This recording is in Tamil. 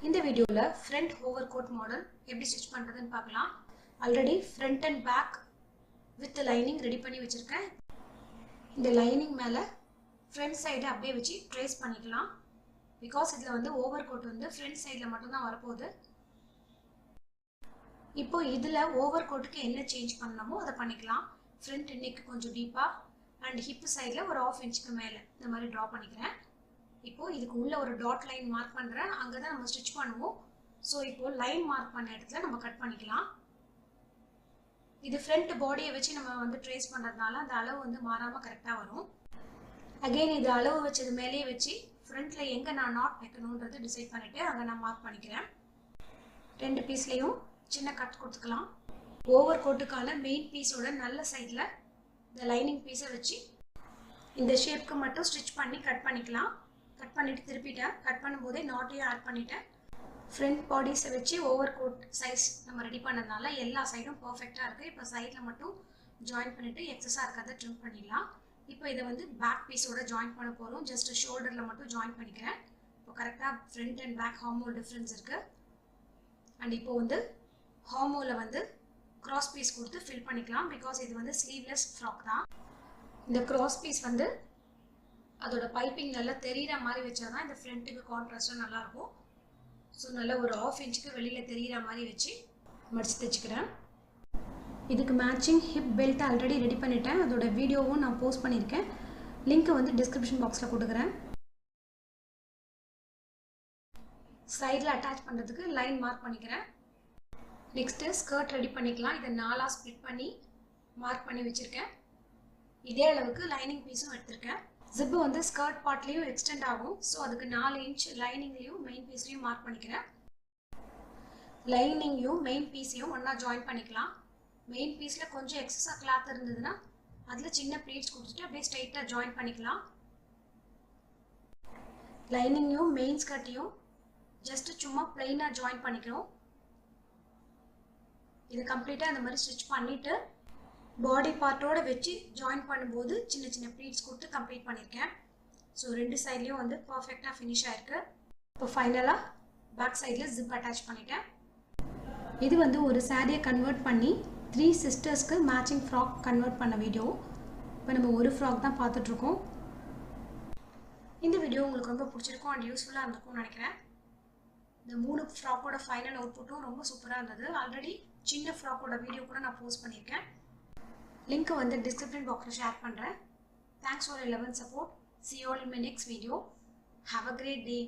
இந்த வீடியோல ஃப்ரண்ட் ஓவர்கோட் மாடல் எப்படி ஸ்டிச் பண்றதுன்னு பார்க்கலாம். Already front and back with lining ready பண்ணி வச்சிருக்கேன். இந்த லைனிங் மேல ஃப்ரண்ட் சைடு அப்படியே வச்சு ட்ரேஸ் பண்ணிக்கலாம். பிகாஸ் இதுல வந்து ஓவர்கோட் வந்து ஃப்ரண்ட் சைடுல மட்டும் தான் வரப்போகுது. இப்போ இதுல ஓவர்கோட்டுக்கு என்ன சேஞ்ச் பண்ணணுமோ அதை பண்ணிக்கலாம். ஃப்ரண்ட் நெக் கொஞ்சம் டீப்பா அண்ட் ஹிப் சைடில் ஒரு 1/2 இன்ச்சுக்கு மேலே இந்த மாதிரி ட்ரா பண்ணிக்கிறேன். இப்போ இதுக்கு உள்ள ஒரு டாட் லைன் மார்க் பண்ணுறேன். அங்கே தான் நம்ம ஸ்டிச் பண்ணுவோம். ஸோ இப்போ லைன் மார்க் பண்ண இடத்துல நம்ம கட் பண்ணிக்கலாம். இது ஃப்ரண்ட் பாடியை வச்சு நம்ம வந்து ட்ரேஸ் பண்ணுறதுனால அந்த அளவு வந்து மாறாமல் கரெக்டாக வரும். அகெயின் இது அளவு வச்சது மேலேயே வச்சு ஃப்ரண்ட்டில் எங்கே நான் நாட் வைக்கணுன்றது டிசைட் பண்ணிவிட்டு அங்கே நான் மார்க் பண்ணிக்கிறேன். 2 பீஸ்லேயும் சின்ன கட் கொடுத்துக்கலாம். ஓவர் கோட்டுக்கான மெயின் பீஸோட நல்ல சைடில் இந்த லைனிங் பீஸை வச்சு இந்த ஷேப்க்கு மட்டும் ஸ்டிச் பண்ணி கட் பண்ணிக்கலாம். கட் பண்ணிவிட்டு திருப்பிட்டேன். கட் பண்ணும்போதே நாட்டையும் ஆட் பண்ணிட்டேன். ஃப்ரண்ட் பாடிஸை வச்சு ஓவர் கோட் சைஸ் நம்ம ரெடி பண்ணதுனால எல்லா சைடும் பர்ஃபெக்டாக இருக்குது. இப்போ சைடில் மட்டும் ஜாயின் பண்ணிவிட்டு எக்ஸஸாக இருக்கிறத ட்ரிம் பண்ணிடலாம். இப்போ இதை வந்து பேக் பீஸோட ஜாயின் பண்ண போகிறோம். ஜஸ்ட் ஷோல்டரில் மட்டும் ஜாயின் பண்ணிக்கிறேன். இப்போ கரெக்டாக ஃப்ரண்ட் அண்ட் பேக் ஹார்மோல் டிஃப்ரென்ஸ் இருக்குது. அண்ட் இப்போ வந்து ஹார்மோவில் வந்து கிராஸ் பீஸ் கொடுத்து ஃபில் பண்ணிக்கலாம். பிகாஸ் இது வந்து ஸ்லீவ்லெஸ் ஃப்ராக் தான். இந்த கிராஸ் பீஸ் வந்து அதோட பைப்பிங் நல்லா தெரிகிற மாதிரி வச்சா தான் இந்த ஃப்ரண்ட்டுக்கு கான்ட்ராஸ்டாக நல்லாயிருக்கும். ஸோ நல்லா ஒரு 1/2 இன்ச்சுக்கு வெளியில் தெரிகிற மாதிரி வச்சு மடித்து தைச்சிக்கிறேன். இதுக்கு matching hip belt already ready பண்ணிட்டேன். அதோட வீடியோவும் நான் போஸ்ட் பண்ணியிருக்கேன். லிங்க்கை வந்து டிஸ்கிரிப்ஷன் பாக்ஸில் கொடுக்குறேன். சைடில் அட்டாச் பண்ணுறதுக்கு லைன் மார்க் பண்ணிக்கிறேன். நெக்ஸ்ட்டு ஸ்கர்ட் ரெடி பண்ணிக்கலாம். இதை 4ஆக ஸ்ப்ளிட் பண்ணி மார்க் பண்ணி வச்சுருக்கேன். இதே அளவுக்கு லைனிங் பீஸும் எடுத்திருக்கேன். ஜிப்பு வந்து ஸ்கர்ட் பார்ட்லேயும் எக்ஸ்டெண்ட் ஆகும். ஸோ அதுக்கு 4 இன்ச் லைனிங்லேயும் மெயின் பீஸ்லையும் மார்க் பண்ணிக்கிறேன். லைனிங்கையும் மெயின் பீஸையும் ஒன்றா ஜாயின் பண்ணிக்கலாம். மெயின் பீஸில் கொஞ்சம் எக்ஸஸாக கிளாத் இருந்ததுன்னா அதில் சின்ன ப்ளீட்ஸ் கொடுத்துட்டு அப்படியே ஸ்ட்ரைட்டாக ஜாயின் பண்ணிக்கலாம். லைனிங்கையும் மெயின் ஸ்கர்ட்டையும் ஜஸ்ட்டு சும்மா பிளெயினாக ஜாயின் பண்ணிக்கிறோம். இது கம்ப்ளீட்டாக அந்த மாதிரி ஸ்டிச் பண்ணிவிட்டு பாடி பார்ட்டோடு வச்சு ஜாயின் பண்ணும்போது சின்ன சின்ன ப்ளீட்ஸ் கொடுத்து கம்ப்ளீட் பண்ணியிருக்கேன். ஸோ 2 சைட்லேயும் வந்து பர்ஃபெக்டாக ஃபினிஷ் ஆகிருக்கு. இப்போ ஃபைனலாக பேக் சைடில் ஜிப் அட்டாச் பண்ணிட்டேன். இது வந்து ஒரு சாரியை கன்வெர்ட் பண்ணி 3 சிஸ்டர்ஸ்க்கு மேட்சிங் ஃப்ராக் கன்வெர்ட் பண்ண வீடியோ. இப்போ நம்ம ஒரு ஃப்ராக் தான் பார்த்துட்ருக்கோம். இந்த வீடியோ உங்களுக்கு ரொம்ப பிடிச்சிருக்கும் அண்ட் யூஸ்ஃபுல்லாக இருந்திருக்கும்னு நினைக்கிறேன். இந்த 3 ஃப்ராக்கோட ஃபைனல் அவுட்புட்டும் ரொம்ப சூப்பராக இருந்தது. ஆல்ரெடி சின்ன ஃப்ராக்கோட வீடியோ கூட நான் போஸ்ட் பண்ணியிருக்கேன். லிங்க்கை வந்து டிஸ்கிரிப்ஷன் பாக்ஸில் ஷேர் பண்ணுறேன். Thanks for your love and support. See you all in my next video. Have a great day.